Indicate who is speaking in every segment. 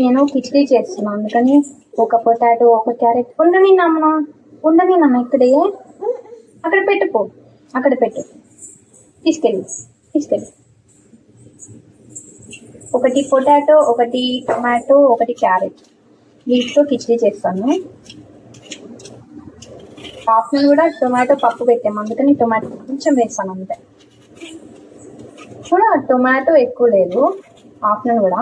Speaker 1: నేను కిచిడి చేస్తున్నాను, అందుకని ఒక పొటాటో, ఒక క్యారెట్. ఉండని నాన్న ఇక్కడే, అక్కడ పెట్టుకో, అక్కడ పెట్టు, తీసుకెళ్ళి. ఒకటి పొటాటో, ఒకటి టొమాటో, ఒకటి క్యారెట్, వీటితో కిచిడి చేస్తాను. ఆఫ్టర్నూన్ కూడా టొమాటో పప్పు పెట్టాము, అందుకని టొమాటో కొంచెం వేస్తాను అంతే. కూడా టొమాటో ఎక్కువ లేదు ఆఫ్టర్నూన్ కూడా.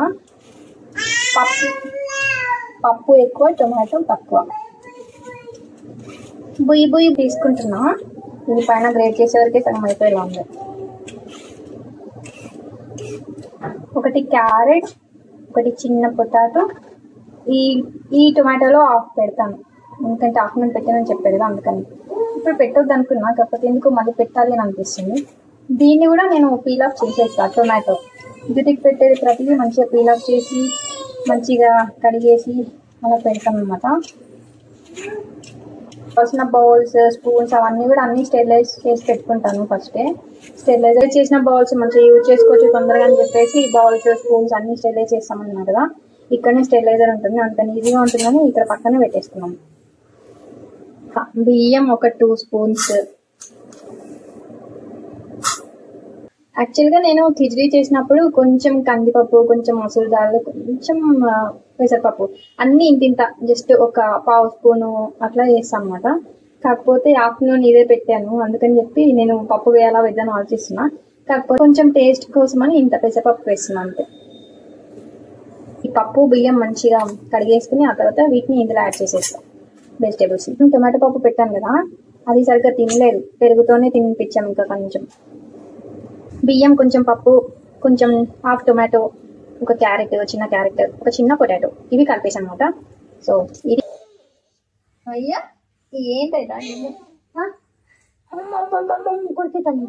Speaker 1: పప్పు ఎక్కువ, టొమాటో తక్కువ. బుయ్యి తీసుకుంటున్నా. ఇది పైన గ్రేట్ చేసేవరకే సగం అయిపోయేలా ఉంది. ఒకటి క్యారెట్, ఒకటి చిన్న పొటాటో. ఈ టొమాటోలో హాఫ్ పెడతాను, ఎందుకంటే ఆఫ్టర్నూన్ పెట్టానని చెప్పారు కదా, అందుకని. ఇప్పుడు పెట్టొద్దు అనుకున్నా, కాకపోతే ఎందుకు మళ్ళీ పెట్టాలి అని అనిపిస్తుంది. దీన్ని కూడా నేను పీల్ ఆఫ్ చేసేస్తాను. టొమాటో జుట్టుకి పెట్టేది ప్రతిదీ మంచిగా పీల్ ఆఫ్ చేసి, మంచిగా కడిగేసి అలా పెడతాను అనమాట. కావాల్సిన బౌల్స్, స్పూన్స్ అవన్నీ కూడా అన్ని స్టెరిలైజ్ చేసి పెట్టుకుంటాను ఫస్టే. స్టెరిలైజ్ చేసిన బౌల్స్ మంచిగా యూజ్ చేసుకోవచ్చు తొందరగా అని చెప్పేసి బౌల్స్, స్పూన్స్ అన్ని స్టెరిలైజ్ చేస్తామన్నారు కదా. ఇక్కడనే స్టెరిలైజర్ ఉంటుంది, అంత ఈజీగా ఉంటుందని ఇక్కడ పక్కనే పెట్టేసుకున్నాం. బియ్యం ఒక 2 స్పూన్స్. యాక్చువల్గా నేను కిచిడి చేసినప్పుడు కొంచెం కందిపప్పు, కొంచెం మసూర్ దాల్, కొంచెం పెసరపప్పు అన్నీ ఇంతింత జస్ట్ ఒక 1/2 స్పూను అట్లా చేస్తాను అనమాట. కాకపోతే ఆఫ్టర్నూన్ ఇదే పెట్టాను, అందుకని చెప్పి నేను పప్పు వేయాలా వద్దని ఆలోచిస్తున్నా. కాకపోతే కొంచెం టేస్ట్ కోసమని ఇంత పెసరపప్పు వేస్తున్నా అంతే. ఈ పప్పు బియ్యం మంచిగా కడిగేసుకుని ఆ తర్వాత వీటిని ఇందులో యాడ్ చేసేస్తాం వెజిటేబుల్స్. టొమాటో పప్పు పెట్టాను కదా, అది సరిగ్గా తినలేదు, పెరుగుతోనే తినిపించాము. ఇంకా కొంచెం బియ్యం, కొంచెం పప్పు, కొంచెం హాఫ్ టొమాటో, ఒక క్యారెట్, చిన్న క్యారెట్, ఒక చిన్న పొటాటో, ఇవి కలిపేసాను అనమాట. సో ఇది అయ్యా ఏంటైనా కొడితే తల్లి.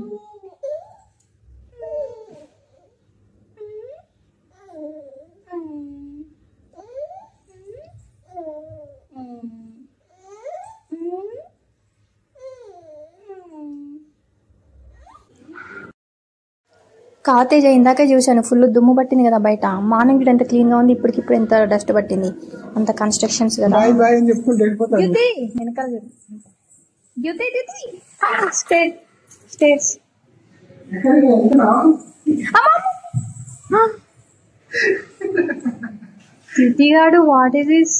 Speaker 1: కాతేజ ఇందాకే చూశాను, ఫుల్ దుమ్ము పట్టింది కదా బయట. మార్నింగ్ ఎంత క్లీన్గా ఉంది, ఇప్పటికిప్పుడు ఎంత డస్ట్ పట్టింది. అంత కన్స్ట్రక్షన్స్ కదా. దితిగాడు వాట్ ఇస్ దిస్?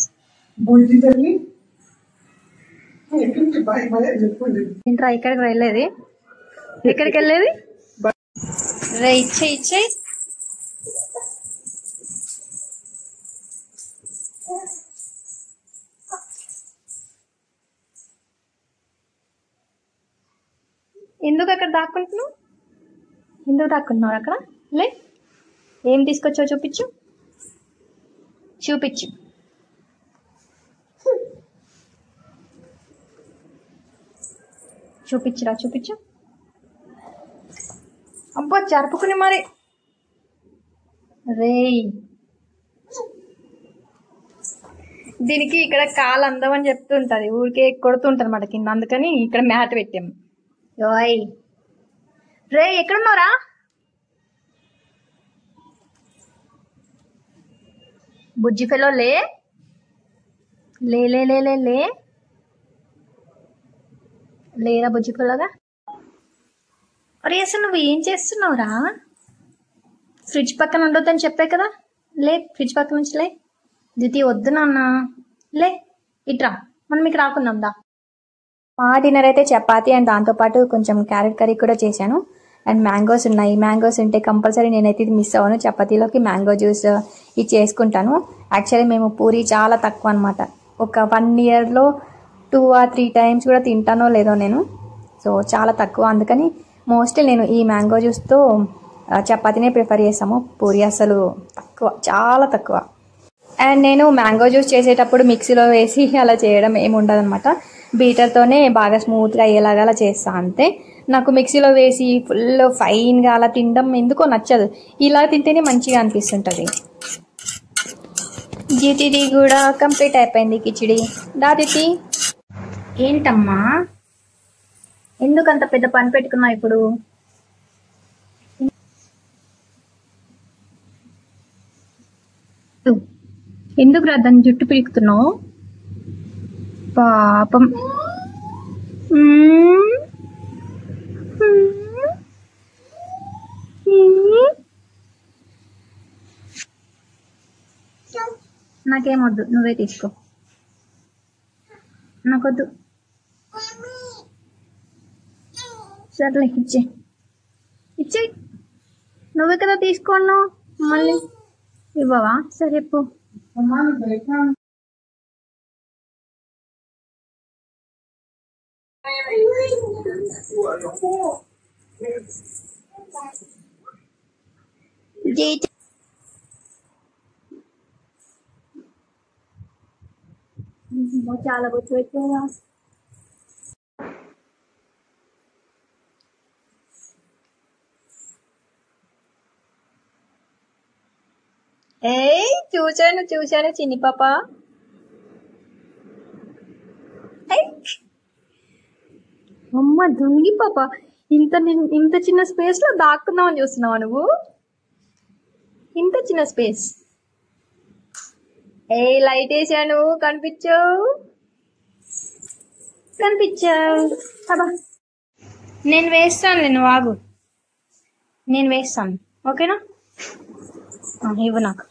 Speaker 1: ఏంట్రా ఇక్కడికి వెళ్ళేది? ఎక్కడికి వెళ్ళేది? రే ఇచ్చే ఎందుకు అక్కడ దాక్కుంటున్నావు? ఎందుకు దాక్కుంటున్నావు అక్కడ? లే, ఏం తీసుకొచ్చావు చూపించు. చూపించు. అబ్బా జరుపుకుని మరి. రేయ్, దీనికి ఇక్కడ కాలు అందమని చెప్తుంటది, ఊరికే కొడుతుంటది మాట కింద, అందుకని ఇక్కడ మ్యాట్ పెట్టాము. యోయ్ రే, ఎక్కడున్నారా? బుజ్జి ఫెలో లే లేరా బుజ్జి ఫెలోగా. అరే అసలు నువ్వు ఏం చేస్తున్నావురా? ఫ్రిడ్జ్ పక్కన ఉండొద్దని చెప్పే కదా, లే ఫ్రిడ్జ్ పక్కన నుంచి లే. దితి వద్దు నాన్న, లే ఇట్రా, మనం మీకు రాకుందాం దా. మా డిన్నర్ అయితే చపాతీ అండ్ దాంతోపాటు కొంచెం క్యారెట్ కర్రీ కూడా చేశాను. అండ్ మ్యాంగోస్ ఉన్నాయి. మ్యాంగోస్ ఉంటే కంపల్సరీ నేనైతే ఇది మిస్ అవ్వను, చపాతీలోకి మ్యాంగో జ్యూస్ ఇది చేసుకుంటాను. యాక్చువల్లీ మేము పూరి చాలా తక్కువ అనమాట, ఒక 1 yearలో 2 or 3 times కూడా తింటానో లేదో నేను. సో చాలా తక్కువ, అందుకని మోస్ట్లీ నేను ఈ మ్యాంగో జ్యూస్తో చపాతీనే ప్రిఫర్ చేస్తాము. పూరి అసలు తక్కువ, చాలా తక్కువ. అండ్ నేను మ్యాంగో జ్యూస్ చేసేటప్పుడు మిక్సీలో వేసి అలా చేయడం ఏమి ఉండదన్నమాట, బీటర్తోనే బాగా స్మూత్గా అయ్యేలాగా అలా చేస్తాను అంతే. నాకు మిక్సీలో వేసి ఫుల్ ఫైన్గా అలా తినడం ఎందుకో నచ్చదు, ఇలా తింటేనే మంచిగా అనిపిస్తుంటుంది. దితి కూడా కంప్లీట్ అయిపోయింది కిచిడి. దితి ఏంటమ్మా, ఎందుకు అంత పెద్ద పని పెట్టుకున్నావు ఇప్పుడు? ఎందుకు రా దాన్ని జుట్టు పీకుతున్నావు? పాపం. మ్మ్. మ్మ్. మ్మ్. నాకేమొద్దు, నువ్వే తీసుకో. నాకొద్దు. సర్లే ఇచ్చే నువ్వే కదా తీసుకున్నావు, మళ్ళీ ఇవ్వవా? సరే పో. చాలా బొచ్చు పెట్టావా? ఏయ్ చూశాను చిన్ని పాప. అమ్మ దొంగి పాప, ఇంత చిన్న స్పేస్ లో దాక్కుందామని చూస్తున్నావా నువ్వు? ఇంత చిన్న స్పేస్. ఏ లైట్ వేసాను, కనిపించావు. అబ్బా నేను వేస్తాను, నువ్వు ఆగు. నేను వేస్తాను, ఓకేనా? ఇవ్వు నాకు.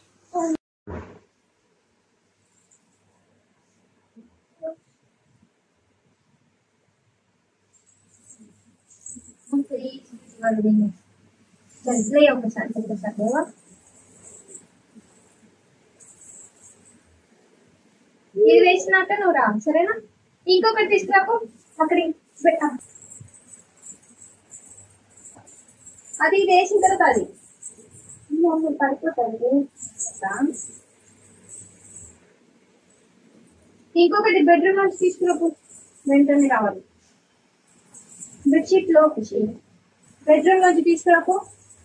Speaker 1: ఒకసారి ఇది వేసినాక నువ్వు రా, సరేనా? ఇంకొకటి తీసుకురాకు, అక్కడి అది ఇది వేసిన తర్వాత అది పడిపోతుంది. ఇంకొకటి బెడ్రూమ్ నుంచి తీసుకురాకు, వెంటనే రావాలి. బెడ్షీట్ లో బెడ్రూమ్ నుంచి తీసుకురాకు,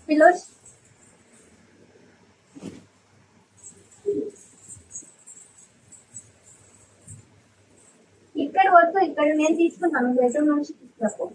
Speaker 1: పిల్లోస్. ఇక్కడ వద్దు, ఇక్కడ నేను తీసుకుంటాను, బెడ్రూమ్ నుంచి తీసుకురాకు.